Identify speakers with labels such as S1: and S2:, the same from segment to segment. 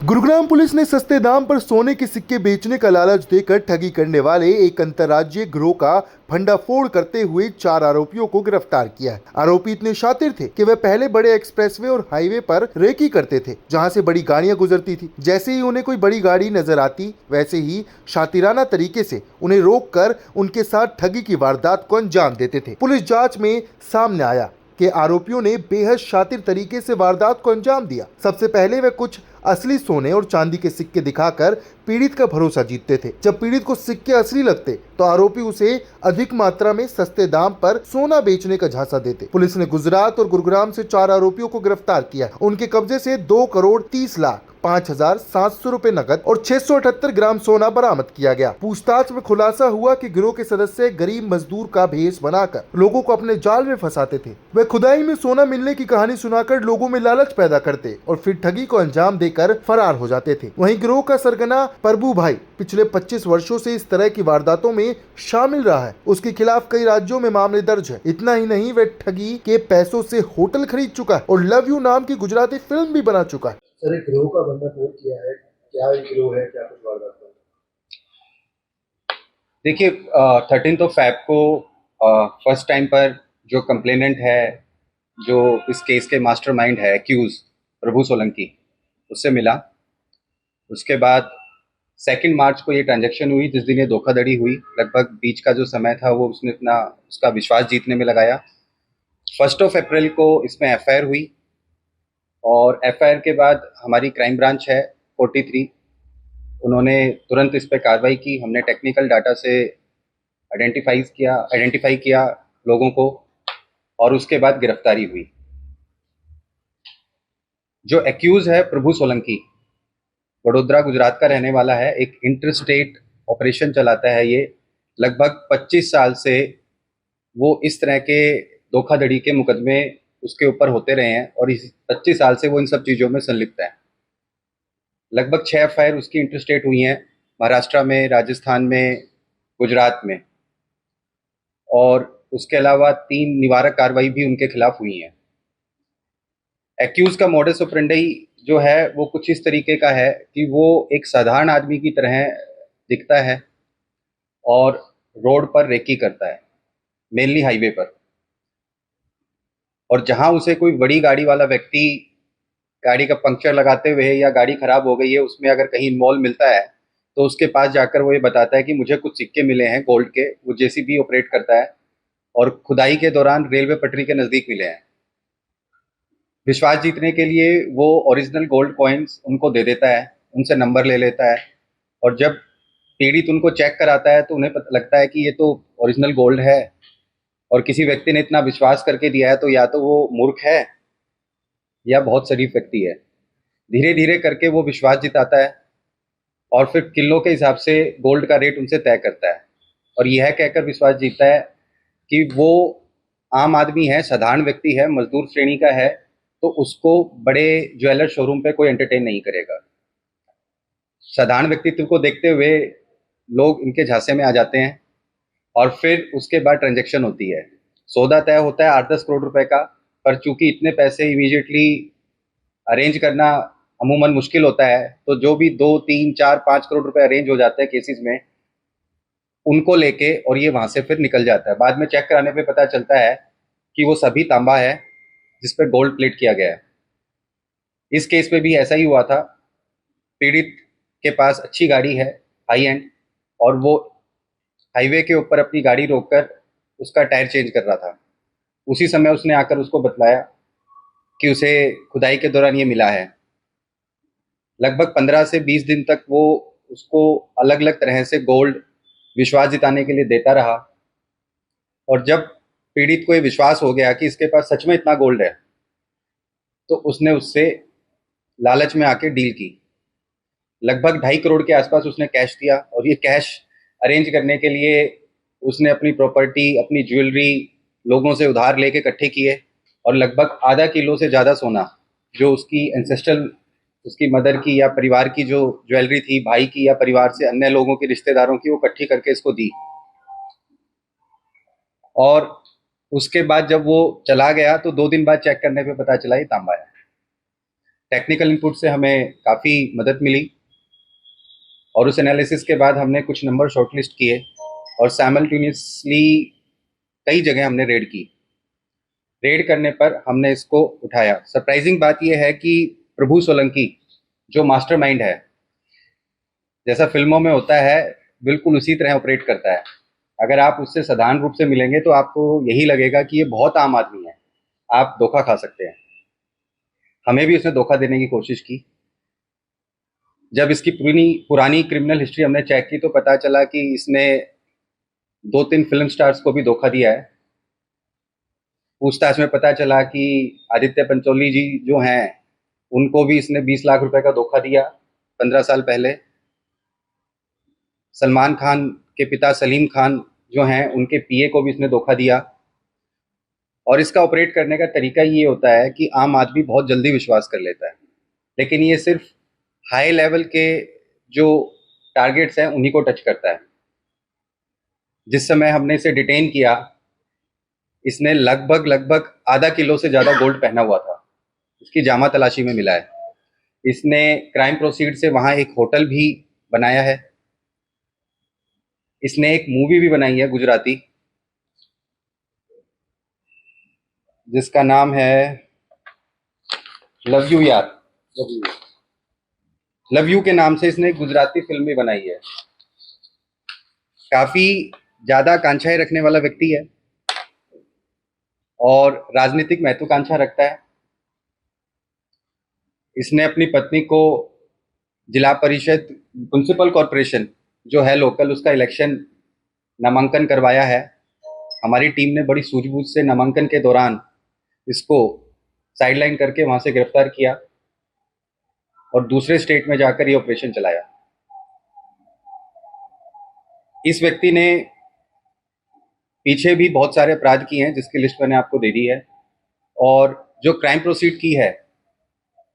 S1: Gurugram police ने सस्ते दाम पर सोने के सिक्के बेचने का लालच देकर ठगी करने वाले एक अंतर्राज्यीय गिरोह का भंडाफोड़ करते हुए 4 आरोपियों को गिरफ्तार किया है। आरोपी इतने शातिर थे कि वे पहले बड़े एक्सप्रेसवे और हाईवे पर रेकी करते थे, जहां से बड़ी गाड़ियां गुजरती थी। जैसे ही उन्हें कोई बड़ी गाड़ी नजर आती, वैसे ही शातिराना तरीके से उन्हें रोककर उनके साथ ठगी की वारदात को अंजाम देते थे। पुलिस जाँच में सामने आया कि आरोपियों ने बेहद शातिर तरीके से वारदात को अंजाम दिया। सबसे पहले वे कुछ असली सोने और चांदी के सिक्के दिखाकर पीड़ित का भरोसा जीतते थे। जब पीड़ित को सिक्के असली लगते तो आरोपी उसे अधिक मात्रा में सस्ते दाम पर सोना बेचने का झांसा देते। पुलिस ने गुजरात और गुरुग्राम से 4 आरोपियों को गिरफ्तार किया। उनके कब्जे से 2,30,05,700 रुपए नकद और 678 ग्राम सोना बरामद किया गया। पूछताछ में खुलासा हुआ कि गिरोह के सदस्य गरीब मजदूर का भेष बनाकर लोगों को अपने जाल में फंसाते थे। वे खुदाई में सोना मिलने की कहानी सुनाकर लोगों में लालच पैदा करते और फिर ठगी को अंजाम देकर फरार हो जाते थे। वहीं गिरोह का सरगना प्रभु भाई पिछले 25 वर्षों से इस तरह की वारदातों में शामिल रहा है। उसके खिलाफ कई राज्यों में मामले दर्ज है। इतना ही नहीं, वे ठगी के पैसों से होटल खरीद चुका है और लव यू नाम की गुजराती फिल्म भी बना चुका है।
S2: सर, एक गिरोह का भंडाफोड़ किया है, क्या एक गिरोह है, क्या कुछ वारदात है?
S3: देखिए, 13 फ़ैब को फर्स्ट टाइम पर जो कंप्लेनेंट है, जो इस केस के मास्टरमाइंड है, एक्यूज प्रभु सोलंकी, उससे मिला। उसके बाद 2 मार्च को ये ट्रांजैक्शन हुई, जिस दिन ये धोखाधड़ी हुई। लगभग बीच का जो समय था वो उसने उसका विश्वास जीतने में लगाया। 1 अप्रैल को इसमें एफआईआर हुई और एफआईआर के बाद हमारी क्राइम ब्रांच है 43, उन्होंने तुरंत इस पर कार्रवाई की। हमने टेक्निकल डाटा से आइडेंटिफाई किया लोगों को और उसके बाद गिरफ्तारी हुई। जो एक्यूज है प्रभु सोलंकी, वडोदरा गुजरात का रहने वाला है। एक इंटर स्टेट ऑपरेशन चलाता है ये। लगभग 25 साल से वो इस तरह के धोखाधड़ी के मुकदमे उसके ऊपर होते रहे हैं और इस 25 साल से वो इन सब चीज़ों में संलिप्त है। लगभग 6 एफआईआर उसकी इंटरस्टेट हुई हैं, महाराष्ट्र में, राजस्थान में, गुजरात में, और उसके अलावा 3 निवारक कार्रवाई भी उनके खिलाफ हुई हैं। एक्यूज का मोडस ऑपरेंडी जो है वो कुछ इस तरीके का है कि वो एक साधारण आदमी की तरह दिखता है और रोड पर रेकी करता है, मेनली हाईवे पर। और जहां उसे कोई बड़ी गाड़ी वाला व्यक्ति गाड़ी का पंक्चर लगाते हुए या गाड़ी खराब हो गई है उसमें अगर कहीं इन्वॉल्व मिलता है तो उसके पास जाकर वो ये बताता है कि मुझे कुछ सिक्के मिले हैं गोल्ड के। वो जेसीबी ऑपरेट करता है और खुदाई के दौरान रेलवे पटरी के नज़दीक मिले हैं। विश्वास जीतने के लिए वो ओरिजिनल गोल्ड कॉइन्स उनको दे देता है, उनसे नंबर ले लेता है और जब पीड़ित उनको चेक कराता है तो उन्हें पता लगता है कि ये तो ओरिजिनल गोल्ड है और किसी व्यक्ति ने इतना विश्वास करके दिया है तो या तो वो मूर्ख है या बहुत शरीफ व्यक्ति है। धीरे धीरे करके वो विश्वास जिताता है और फिर किलो के हिसाब से गोल्ड का रेट उनसे तय करता है और यह कहकर विश्वास जीतता है कि वो आम आदमी है, साधारण व्यक्ति है, मजदूर श्रेणी का है, तो उसको बड़े ज्वेलर शोरूम पे कोई एंटरटेन नहीं करेगा। साधारण व्यक्तित्व को देखते हुए लोग इनके झांसे में आ जाते हैं और फिर उसके बाद ट्रांजैक्शन होती है। सौदा तय होता है 8-10 करोड़ रुपए का, पर चूंकि इतने पैसे इमीडिएटली अरेंज करना अमूमन मुश्किल होता है, तो जो भी 2, 3, 4, 5 करोड़ रुपए अरेंज हो जाते हैं केसेस में, उनको लेके और ये वहां से फिर निकल जाता है। बाद में चेक कराने पे पता चलता है कि वो सभी तांबा है जिस पे गोल्ड प्लेट किया गया है। इस केस में भी ऐसा ही हुआ था। पीड़ित के पास अच्छी गाड़ी है, हाई एंड, और वो हाईवे के ऊपर अपनी गाड़ी रोककर उसका टायर चेंज कर रहा था। उसी समय उसने आकर उसको बतलाया कि उसे खुदाई के दौरान ये मिला है। लगभग 15 से 20 दिन तक वो उसको अलग अलग तरह से गोल्ड विश्वास जिताने के लिए देता रहा और जब पीड़ित को ये विश्वास हो गया कि इसके पास सच में इतना गोल्ड है तो उसने उससे लालच में आके डील की। लगभग 2.5 करोड़ के आसपास उसने कैश दिया और ये कैश अरेंज करने के लिए उसने अपनी प्रॉपर्टी, अपनी ज्वेलरी लोगों से उधार लेके इकट्ठे किए और लगभग आधा किलो से ज़्यादा सोना, जो उसकी एंसेस्ट्रल, उसकी मदर की या परिवार की जो ज्वेलरी थी, भाई की या परिवार से अन्य लोगों की, रिश्तेदारों की, वो इकट्ठी करके इसको दी। और उसके बाद जब वो चला गया तो 2 दिन बाद चेक करने पे पता चला ये तांबा है। टेक्निकल इनपुट से हमें काफ़ी मदद मिली और उस एनालिसिस के बाद हमने कुछ नंबर शॉर्टलिस्ट किए और साइमल्टेनियसली कई जगह हमने रेड की। रेड करने पर हमने इसको उठाया। सरप्राइजिंग बात यह है कि प्रभु सोलंकी जो मास्टरमाइंड है, जैसा फिल्मों में होता है बिल्कुल उसी तरह ऑपरेट करता है। अगर आप उससे साधारण रूप से मिलेंगे तो आपको यही लगेगा कि ये बहुत आम आदमी है, आप धोखा खा सकते हैं। हमें भी उसने धोखा देने की कोशिश की। जब इसकी पुरानी क्रिमिनल हिस्ट्री हमने चेक की तो पता चला कि इसने 2-3 फिल्म स्टार्स को भी धोखा दिया है। पूछताछ में पता चला कि आदित्य पंचोली जी जो हैं उनको भी इसने 20 लाख रुपए का धोखा दिया 15 साल पहले। सलमान खान के पिता सलीम खान जो हैं उनके पीए को भी इसने धोखा दिया। और इसका ऑपरेट करने का तरीका ये होता है कि आम आदमी बहुत जल्दी विश्वास कर लेता है, लेकिन ये सिर्फ हाई लेवल के जो टारगेट्स हैं उन्हीं को टच करता है। जिस समय हमने इसे डिटेन किया, इसने लगभग आधा किलो से ज़्यादा गोल्ड पहना हुआ था। इसकी जामा तलाशी में मिला है। इसने क्राइम प्रोसीड से वहाँ एक होटल भी बनाया है। इसने एक मूवी भी बनाई है गुजराती, जिसका नाम है लव यू यार। लव यू के नाम से इसने एक गुजराती फिल्म भी बनाई है। काफ़ी ज़्यादा आकांक्षाएं रखने वाला व्यक्ति है और राजनीतिक महत्वाकांक्षा रखता है। इसने अपनी पत्नी को जिला परिषद म्युनिसिपल कॉरपोरेशन जो है लोकल, उसका इलेक्शन नामांकन करवाया है। हमारी टीम ने बड़ी सूझबूझ से नामांकन के दौरान इसको साइडलाइन करके वहाँ से गिरफ्तार किया और दूसरे स्टेट में जाकर ये ऑपरेशन चलाया। इस व्यक्ति ने पीछे भी बहुत सारे अपराध किए हैं जिसकी लिस्ट मैंने आपको दे दी है, और जो क्राइम प्रोसीड की है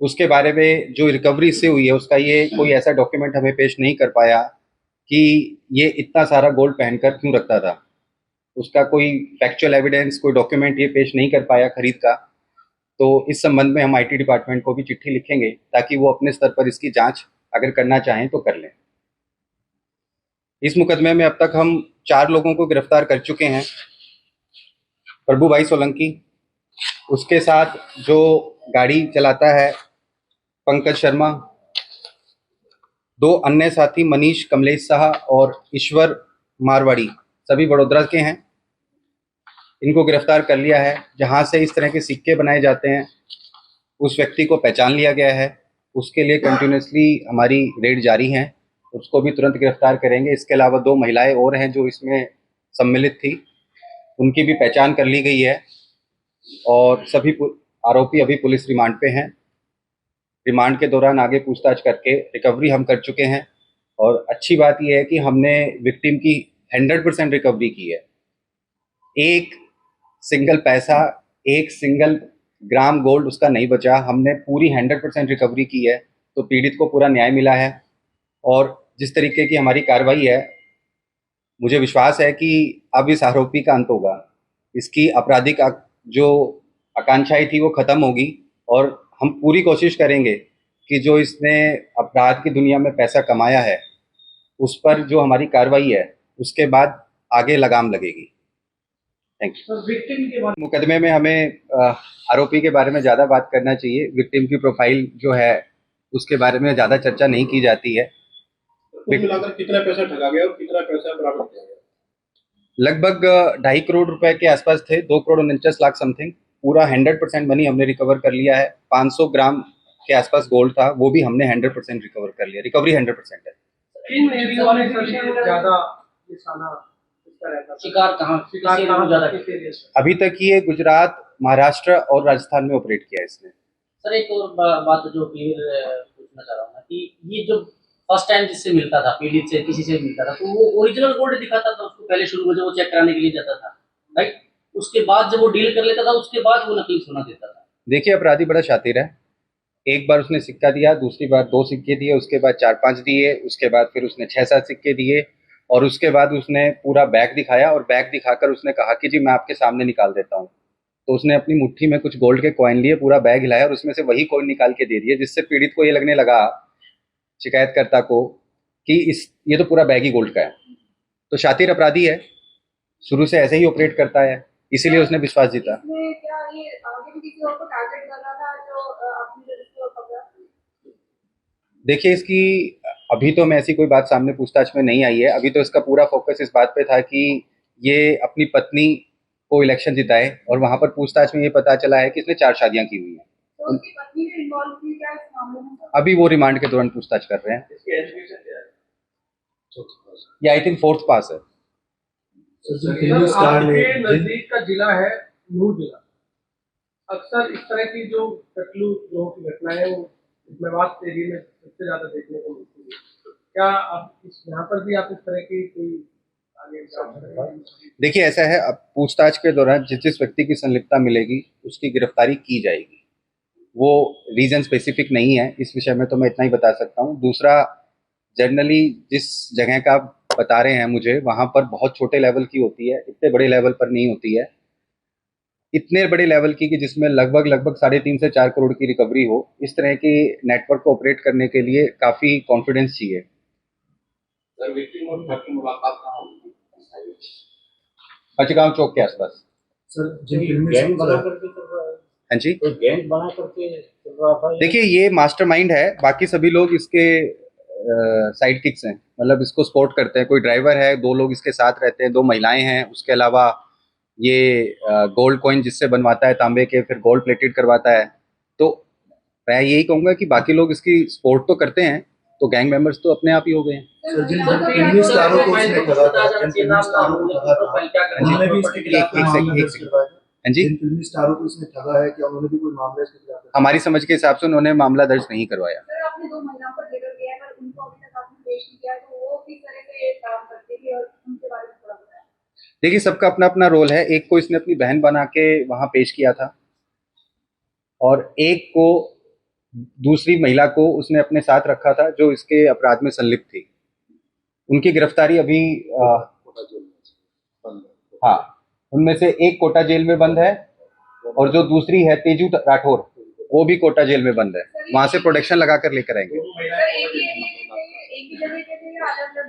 S3: उसके बारे में जो रिकवरी से हुई है उसका ये कोई ऐसा डॉक्यूमेंट हमें पेश नहीं कर पाया कि ये इतना सारा गोल्ड पहनकर क्यों रखता था। उसका कोई फैक्चुअल एविडेंस, कोई डॉक्यूमेंट ये पेश नहीं कर पाया खरीद का। तो इस संबंध में हम आईटी डिपार्टमेंट को भी चिट्ठी लिखेंगे ताकि वो अपने स्तर पर इसकी जांच अगर करना चाहें तो कर लें। इस मुकदमे में अब तक हम 4 लोगों को गिरफ्तार कर चुके हैं। प्रभु भाई सोलंकी, उसके साथ जो गाड़ी चलाता है पंकज शर्मा, 2 अन्य साथी मनीष कमलेश शाह और ईश्वर मारवाड़ी, सभी वडोदरा के हैं। इनको गिरफ्तार कर लिया है। जहां से इस तरह के सिक्के बनाए जाते हैं उस व्यक्ति को पहचान लिया गया है। उसके लिए कंटिन्यूसली हमारी रेड जारी है, उसको भी तुरंत गिरफ्तार करेंगे। इसके अलावा 2 महिलाएं और हैं जो इसमें सम्मिलित थी, उनकी भी पहचान कर ली गई है और सभी आरोपी अभी पुलिस रिमांड पे हैं। रिमांड के दौरान आगे पूछताछ करके रिकवरी हम कर चुके हैं और अच्छी बात यह है कि हमने विक्टिम की 100% रिकवरी की है। एक सिंगल पैसा, एक सिंगल ग्राम गोल्ड उसका नहीं बचा। हमने पूरी 100% रिकवरी की है, तो पीड़ित को पूरा न्याय मिला है। और जिस तरीके की हमारी कार्रवाई है, मुझे विश्वास है कि अब इस आरोपी का अंत होगा। इसकी आपराधिक जो आकांक्षाएं थी वो खत्म होगी और हम पूरी कोशिश करेंगे कि जो इसने अपराध की दुनिया में पैसा कमाया है उस पर जो हमारी कार्रवाई है उसके बाद आगे लगाम लगेगी। Thank you.
S2: विक्टिम के बाद
S3: मुकदमे में हमें आरोपी के बारे में ज़्यादा बात करना चाहिए। विक्टिम की प्रोफाइल जो है उसके बारे में ज़्यादा चर्चा नहीं की जाती है।
S2: कुल मिलाकर कितना पैसा ठगा गया और कितना पैसा बरामद किया गया?
S3: लगभग 2.5 करोड़ रुपए के आसपास थे, 2 करोड़ 49 लाख समथिंग। पूरा 100% मनी हमने रिकवर कर लिया है। 500 ग्राम के आसपास गोल्ड था, वो भी हमने 100% रिकवर कर लिया। रिकवरी 100% है।
S2: इन एरिया वाले ज्यादा निशाना इसका रहता है।
S4: शिकार कहाँ
S2: ज्यादा किस एरिया से?
S3: अभी तक ये गुजरात, महाराष्ट्र और राजस्थान में ऑपरेट किया है इसने।
S4: सर एक और बात जो क्लियर पूछना चाह रहा हूँ कि ये जो फर्स्ट टाइम जिससे मिलता था, पीड़ित से किसी से मिलता था, तो वो ओरिजिनल गोल्ड दिखाता था उसको पहले शुरू में जब वो चेक कराने के लिए जाता था, राइट? उसके बाद जब वो डील कर लेता था उसके बाद वो नकली सोना देता था।
S3: देखिए, अपराधी बड़ा शातिर है। एक बार उसने सिक्का दिया, दूसरी बार 2 सिक्के दिए, उसके बाद 4-5 दिए, उसके बाद फिर उसने 6-7 सिक्के दिए और उसके बाद उसने पूरा बैग दिखाया और बैग दिखाकर उसने कहा कि जी मैं आपके सामने निकाल देता हूँ। तो उसने अपनी मुट्ठी में कुछ गोल्ड के कॉइन लिए, पूरा बैग हिलाया और उसमें से वही कॉइन निकाल के दे दिए, जिससे पीड़ित को ये लगने लगा, शिकायतकर्ता को, कि ये तो पूरा बैग ही गोल्ड का है। तो शातिर अपराधी है, शुरू से ऐसे ही ऑपरेट करता है, इसीलिए उसने विश्वास जीता।
S5: इसमें क्या ये आगे भी किसी और को टारगेट कर रहा था जो आपने जो इसको पकड़ा?
S3: देखिए, इसकी अभी तो मैं ऐसी कोई बात सामने पूछताछ में नहीं आई है। अभी तो इसका पूरा फोकस इस बात पे था कि ये अपनी पत्नी को इलेक्शन जिताए, और वहां पर पूछताछ में ये पता चला है कि इसने 4 शादियां की हुई हैं।
S5: तो उसकी पत्नी भी इन्वॉल्व थी क्या इस मामले में?
S3: अभी वो रिमांड के दौरान पूछताछ कर रहे हैं।
S2: इसकी एजुकेशन क्या है?
S3: ये आई थिंक 4th पास है।
S2: सर, आपके नजदीक का जिला है नूर जिला। अक्सर इस तरह की जो कत्ल लोगों की घटनाएं वो मेवात एरिया में सबसे ज्यादा देखने को मिलती है। क्या आप यहाँ पर भी आप इस तरह की कोई आगे जांच करेंगे?
S3: देखिए, ऐसा है, अब पूछताछ के दौरान जिस जिस व्यक्ति की संलिप्तता मिलेगी उसकी गिरफ्तारी की जाएगी। वो रीजन स्पेसिफिक नहीं है इस विषय में, तो मैं इतना ही बता सकता हूँ। दूसरा, जनरली जिस जगह का आप बता रहे हैं मुझे, वहां पर बहुत छोटे लेवल की होती है, इतने बड़े लेवल पर नहीं होती है। इतने बड़े लेवल की कि जिसमें लगभग 3.5 से 4 करोड़ की रिकवरी हो, इस तरह की नेटवर्क को ऑपरेट करने के लिए काफी कॉन्फिडेंस चाहिए।
S6: सर, विक्टिम और ठग की मुलाकात कहाँ हुई?
S3: पचगांव चौक के आसपास।
S7: सर, जिन गैंग बना करके चल रहा है,
S3: हाँ जी,
S7: कोई गैंग बना करके चल रहा था?
S3: देखिए, ये मास्टरमाइंड है, बाकी सभी लोग इसके साइड किक्स हैं, मतलब इसको सपोर्ट करते हैं। कोई ड्राइवर है, 2 लोग इसके साथ रहते हैं, 2 महिलाएं हैं। उसके अलावा ये गोल्ड कॉइन जिससे बनवाता है तांबे के, फिर गोल्ड प्लेटेड करवाता है। तो मैं यही कहूँगा कि बाकी लोग इसकी सपोर्ट तो करते हैं, तो गैंग मेंबर्स तो अपने आप ही हो गए हैं।
S7: सर, जिन फिल्मी स्टारों को इसने ठगा था, जिन फिल्मी स्टारों को ठगा था, उन्होंने भी इसके खिलाफ
S3: एक
S7: मामला दर्ज
S3: सेकंड।
S7: करवाया?
S3: हाँ जी,
S7: जिन फिल्मी स्टारों को इसने ठगा है, क्या उन्होंने भी कोई मामला इसके खिलाफ?
S3: हमारी समझ के हिसाब से उन्होंने मामला दर्ज नहीं करवाया।
S5: सर, आपने 2 महिलाओं का जिक्र किया है पर उनको अभी तक आपने पेश नहीं किया, तो वो किस तरह से ये काम करते थे और उनके बारे में थोड़ा बताएं।
S3: देखिए, सबका अपना अपना रोल है। एक को इसने अपनी बहन बना के वहां पेश किया था, और एक को, दूसरी महिला को उसने अपने साथ रखा था जो इसके अपराध में संलिप्त थी। उनकी गिरफ्तारी अभी हाँ, उनमें से एक कोटा जेल में बंद है, और जो दूसरी है तेजू राठौर, वो भी कोटा जेल में बंद है। वहां से प्रोटेक्शन लगा कर लेकर आएंगे।
S5: सर, एक ही जगह पे थे या अलग-अलग